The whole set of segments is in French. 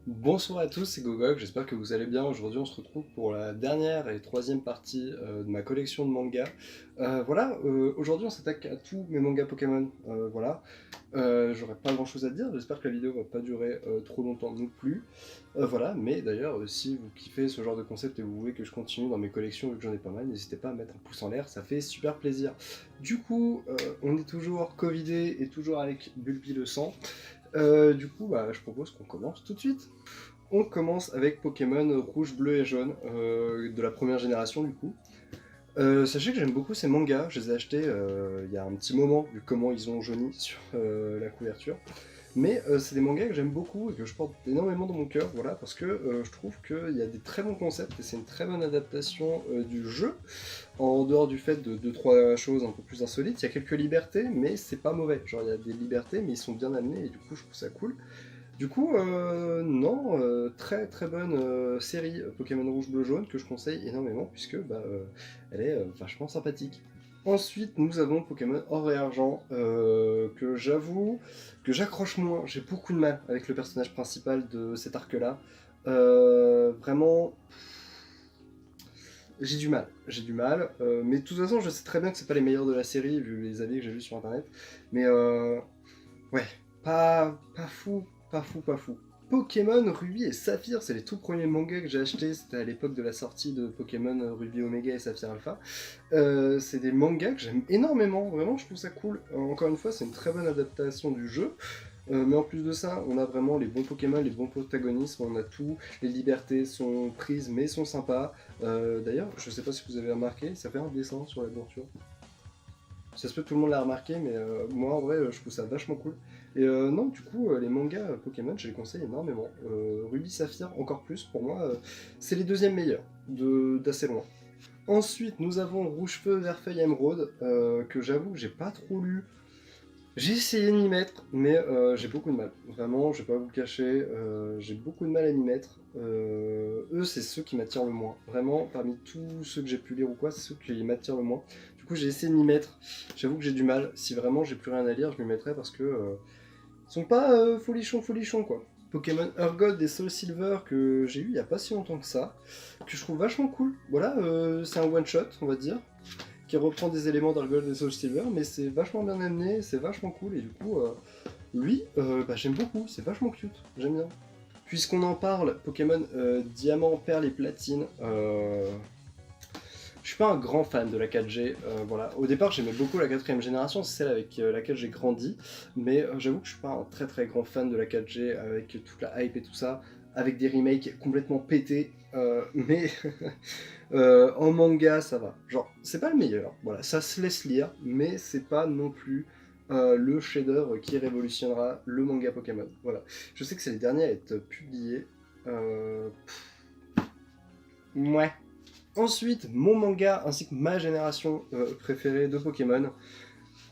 Bonsoir à tous, c'est Gogok, j'espère que vous allez bien. Aujourd'hui on se retrouve pour la dernière et troisième partie de ma collection de mangas. Aujourd'hui on s'attaque à tous mes mangas Pokémon. J'aurais pas grand chose à dire, j'espère que la vidéo va pas durer trop longtemps non plus. Mais d'ailleurs si vous kiffez ce genre de concept et vous voulez que je continue dans mes collections vu que j'en ai pas mal, n'hésitez pas à mettre un pouce en l'air, ça fait super plaisir. Du coup, on est toujours covidé et toujours avec Bulbi le sang. Je propose qu'on commence tout de suite. On commence avec Pokémon rouge, bleu et jaune, de la première génération du coup. Sachez que j'aime beaucoup ces mangas, je les ai achetés il y a un petit moment, vu comment ils ont jauni sur la couverture. Mais c'est des mangas que j'aime beaucoup et que je porte énormément dans mon cœur, voilà, parce que je trouve qu'il y a des très bons concepts et c'est une très bonne adaptation du jeu, en dehors du fait de 2-3 choses un peu plus insolites. Il y a quelques libertés, mais c'est pas mauvais. Genre, il y a des libertés, mais ils sont bien amenés et du coup, je trouve ça cool. Du coup, non, très très bonne série Pokémon Rouge Bleu Jaune que je conseille énormément puisque elle est vachement sympathique. Ensuite, nous avons Pokémon Or et Argent que j'avoue que j'accroche moins. J'ai beaucoup de mal avec le personnage principal de cet arc-là. Vraiment, j'ai du mal. Mais de toute façon, je sais très bien que c'est pas les meilleurs de la série vu les avis que j'ai vus sur internet. Mais ouais, pas fou, pas fou, pas fou. Pokémon Ruby et Saphir, c'est les tout premiers mangas que j'ai achetés, c'était à l'époque de la sortie de Pokémon Ruby Omega et Saphir Alpha. C'est des mangas que j'aime énormément, vraiment je trouve ça cool. Encore une fois, c'est une très bonne adaptation du jeu. Mais en plus de ça, on a vraiment les bons Pokémon, les bons protagonistes, on a tout, les libertés sont prises mais sont sympas. D'ailleurs, je sais pas si vous avez remarqué, ça fait un dessin sur la denture. Ça se peut que tout le monde l'a remarqué, mais moi en vrai, je trouve ça vachement cool. Et non, du coup, les mangas Pokémon, je les conseille énormément. Ruby Saphir, encore plus, pour moi, c'est les deuxièmes meilleurs, d'assez loin. Ensuite, nous avons Rouge Feu, Vert Feuille, Émeraude, que j'avoue que j'ai pas trop lu. J'ai essayé de m'y mettre, mais j'ai beaucoup de mal. Vraiment, je vais pas vous le cacher, j'ai beaucoup de mal à m'y mettre. Eux, c'est ceux qui m'attirent le moins. Vraiment, parmi tous ceux que j'ai pu lire ou quoi, c'est ceux qui m'attirent le moins. Du coup, j'ai essayé de m'y mettre. J'avoue que j'ai du mal. Si vraiment j'ai plus rien à lire, je m'y mettrai parce que ils sont pas folichons quoi. Pokémon Urgot et Soul Silver que j'ai eu il y a pas si longtemps que ça, que je trouve vachement cool. Voilà, c'est un one shot, on va dire qui reprend des éléments d'Argold et Soul Silver, mais c'est vachement bien amené, c'est vachement cool, et du coup, j'aime beaucoup, c'est vachement cute, j'aime bien. Puisqu'on en parle, Pokémon Diamant, Perle et Platine, je suis pas un grand fan de la 4G, voilà. Au départ, j'aimais beaucoup la quatrième génération, c'est celle avec laquelle j'ai grandi, mais j'avoue que je suis pas un très très grand fan de la 4G avec toute la hype et tout ça, avec des remakes complètement pétés, mais en manga, ça va. Genre, c'est pas le meilleur, voilà, ça se laisse lire, mais c'est pas non plus le chef-d'œuvre qui révolutionnera le manga Pokémon. Voilà. Je sais que c'est les derniers à être publiés. Euh... Ouais. Ensuite, mon manga ainsi que ma génération préférée de Pokémon,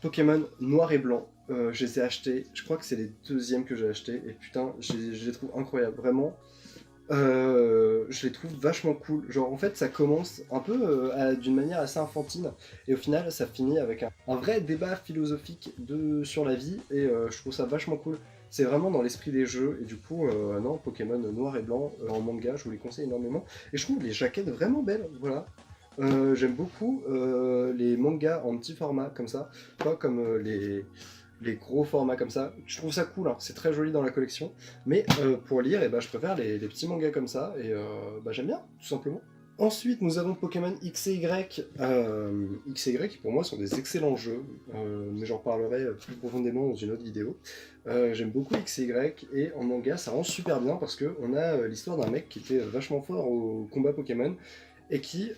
Pokémon Noir et Blanc. Je les ai achetés, je crois que c'est les deuxièmes que j'ai achetés, et putain, je les trouve incroyables, vraiment. Je les trouve vachement cool. Genre, en fait, ça commence un peu d'une manière assez enfantine, et au final, ça finit avec un vrai débat philosophique sur la vie, et je trouve ça vachement cool. C'est vraiment dans l'esprit des jeux, et du coup, non, Pokémon Noir et Blanc en manga, je vous les conseille énormément. Et je trouve les jaquettes vraiment belles, voilà. J'aime beaucoup les mangas en petit format, comme ça, pas comme les gros formats comme ça. Je trouve ça cool, hein. C'est très joli dans la collection. Mais pour lire, je préfère les petits mangas comme ça. Et j'aime bien, tout simplement. Ensuite, nous avons Pokémon X et Y. X et Y, qui pour moi, sont des excellents jeux. Mais j'en reparlerai plus profondément dans une autre vidéo. J'aime beaucoup X et Y. Et en manga, ça rend super bien parce qu'on a l'histoire d'un mec qui était vachement fort au combat Pokémon et qui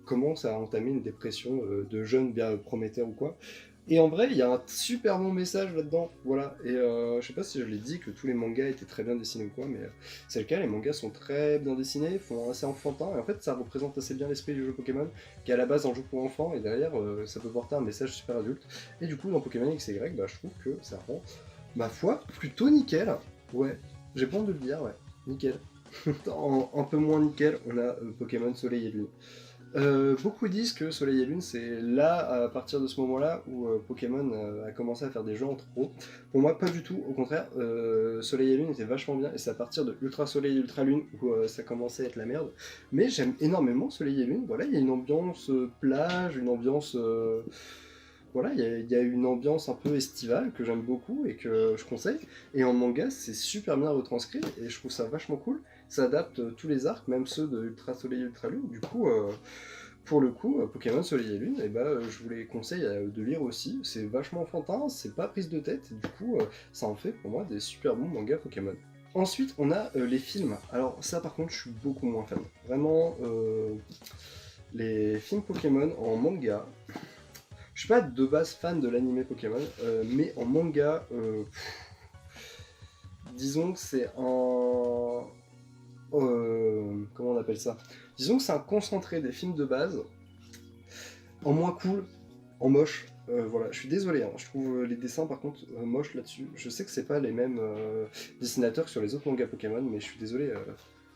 commence à entamer une dépression de jeune bien prometteur ou quoi. Et en vrai, il y a un super bon message là-dedans, voilà. Et je sais pas si je l'ai dit que tous les mangas étaient très bien dessinés ou quoi, mais c'est le cas, les mangas sont très bien dessinés, font assez enfantin, et en fait ça représente assez bien l'esprit du jeu Pokémon, qui est à la base un jeu pour enfants, et derrière ça peut porter un message super adulte. Et du coup dans Pokémon X et Y, je trouve que ça rend, ma foi, plutôt nickel. Ouais, j'ai pas honte de le dire, ouais, nickel. Un peu moins nickel, on a Pokémon Soleil et Lune. Beaucoup disent que Soleil et Lune, c'est là, à partir de ce moment-là, où Pokémon a commencé à faire des jeux en trop. Pour moi, pas du tout. Au contraire, Soleil et Lune était vachement bien, et c'est à partir de Ultra Soleil et Ultra Lune où ça commençait à être la merde. Mais j'aime énormément Soleil et Lune. Voilà, il y a une ambiance plage, une ambiance... voilà, il y a une ambiance un peu estivale que j'aime beaucoup et que je conseille. Et en manga, c'est super bien retranscrit, et je trouve ça vachement cool. Ça adapte tous les arcs, même ceux de Ultra Soleil et Ultra Lune. Du coup, pour le coup, Pokémon Soleil et Lune, je vous les conseille de lire aussi. C'est vachement enfantin, c'est pas prise de tête, et du coup, ça en fait pour moi des super bons mangas Pokémon. Ensuite, on a les films. Alors ça, par contre, je suis beaucoup moins fan. Vraiment, les films Pokémon en manga. Je suis pas de base fan de l'anime Pokémon, mais en manga, disons que c'est un... comment on appelle ça? Disons que c'est un concentré des films de base, en moins cool, en moche. Voilà, je suis désolé, hein. Je trouve les dessins par contre moches là-dessus. Je sais que c'est pas les mêmes dessinateurs que sur les autres mangas Pokémon, mais je suis désolé.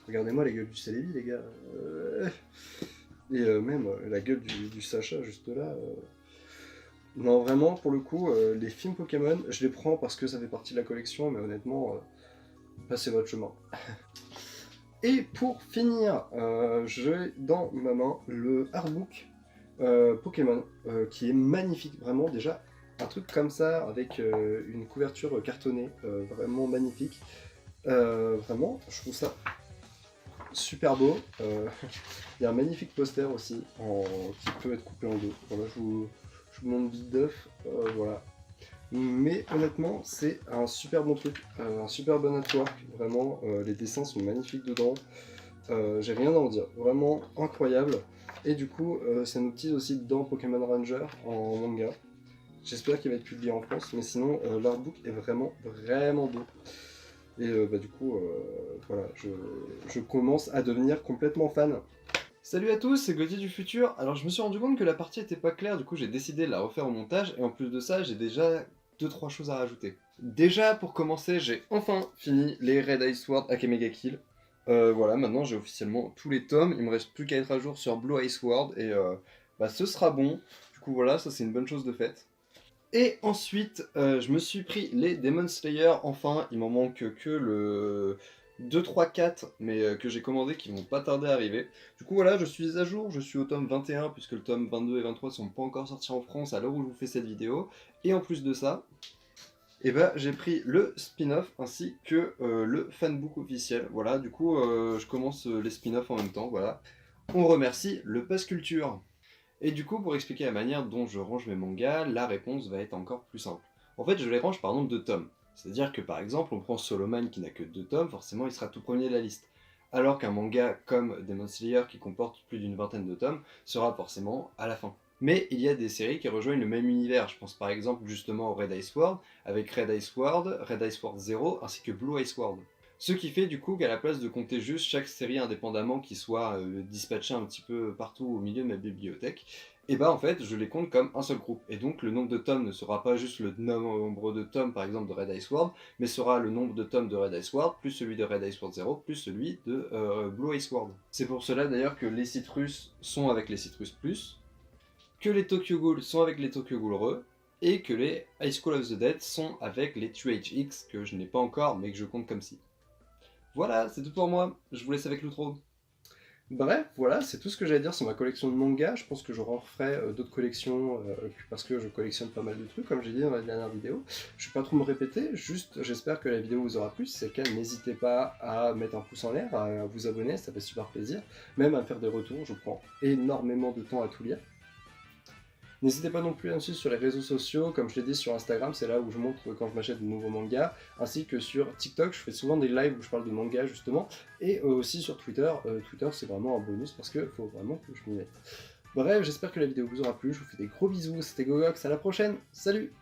Regardez-moi les gueules du Celebi, les gars. Et même la gueule du Sacha, juste là. Non, vraiment, pour le coup, les films Pokémon, je les prends parce que ça fait partie de la collection, mais honnêtement, passez votre chemin. Et pour finir, j'ai dans ma main le artbook Pokémon, qui est magnifique, vraiment déjà. Un truc comme ça, avec une couverture cartonnée, vraiment magnifique. Vraiment, je trouve ça super beau. Il y a un magnifique poster aussi, qui peut être coupé en deux. Voilà, je vous montre vite d'œuf, voilà. Mais honnêtement, c'est un super bon truc, un super bon artwork, vraiment, les dessins sont magnifiques dedans, j'ai rien à en dire, vraiment incroyable. Et du coup, ça nous tease aussi dans Pokémon Ranger en manga. J'espère qu'il va être publié en France, mais sinon, l'artbook est vraiment, vraiment beau. Et du coup, voilà, je commence à devenir complètement fan. Salut à tous, c'est Gauthier du futur. Alors je me suis rendu compte que la partie était pas claire, du coup j'ai décidé de la refaire au montage, et en plus de ça, j'ai déjà 2-3 choses à rajouter. Déjà, pour commencer, j'ai enfin fini les Red Ice Sword Akamega Kill. Voilà, maintenant j'ai officiellement tous les tomes, il me reste plus qu'à être à jour sur Blue Ice Sword, et ce sera bon. Du coup voilà, ça c'est une bonne chose de faite. Et ensuite, je me suis pris les Demon Slayer, enfin, il m'en manque que le 2, 3, 4, mais que j'ai commandé, qui vont pas tarder à arriver. Du coup voilà, je suis à jour, je suis au tome 21, puisque le tome 22 et 23 sont pas encore sortis en France à l'heure où je vous fais cette vidéo. Et en plus de ça, j'ai pris le spin-off ainsi que le fanbook officiel. Voilà, du coup, je commence les spin-offs en même temps, voilà. On remercie le Pass Culture. Et du coup, pour expliquer la manière dont je range mes mangas, la réponse va être encore plus simple. En fait, je les range par nombre de tomes. C'est-à-dire que par exemple, on prend Solo Man qui n'a que 2 tomes, forcément il sera tout premier de la liste. Alors qu'un manga comme Demon Slayer qui comporte plus d'une vingtaine de tomes sera forcément à la fin. Mais il y a des séries qui rejoignent le même univers. Je pense par exemple justement au Red Ice Sword, avec Red Ice Sword, Red Ice Sword 0, ainsi que Blue Ice Sword. Ce qui fait du coup qu'à la place de compter juste chaque série indépendamment qui soit dispatchée un petit peu partout au milieu de ma bibliothèque, et en fait je les compte comme un seul groupe. Et donc le nombre de tomes ne sera pas juste le nombre de tomes par exemple de Red Ice Sword, mais sera le nombre de tomes de Red Ice Sword, plus celui de Red Ice Sword 0, plus celui de Blue Ice Sword. C'est pour cela d'ailleurs que les Citrus sont avec les Citrus Plus, que les Tokyo Ghoul sont avec les Tokyo Ghoul Re, et que les High School of the Dead sont avec les 2HX que je n'ai pas encore mais que je compte comme si. Voilà, c'est tout pour moi. Je vous laisse avec l'outro. Bref, voilà, c'est tout ce que j'allais dire sur ma collection de mangas. Je pense que je referai d'autres collections parce que je collectionne pas mal de trucs, comme j'ai dit dans la dernière vidéo. Je vais pas trop me répéter, juste j'espère que la vidéo vous aura plu. Si c'est le cas, n'hésitez pas à mettre un pouce en l'air, à vous abonner, ça fait super plaisir. Même à me faire des retours, je prends énormément de temps à tout lire. N'hésitez pas non plus à me suivre sur les réseaux sociaux, comme je l'ai dit sur Instagram, c'est là où je montre quand je m'achète de nouveaux mangas, ainsi que sur TikTok, je fais souvent des lives où je parle de manga justement, et aussi sur Twitter. Twitter c'est vraiment un bonus parce qu'il faut vraiment que je m'y mette. Bref, j'espère que la vidéo vous aura plu, je vous fais des gros bisous, c'était Gogox, à la prochaine, salut!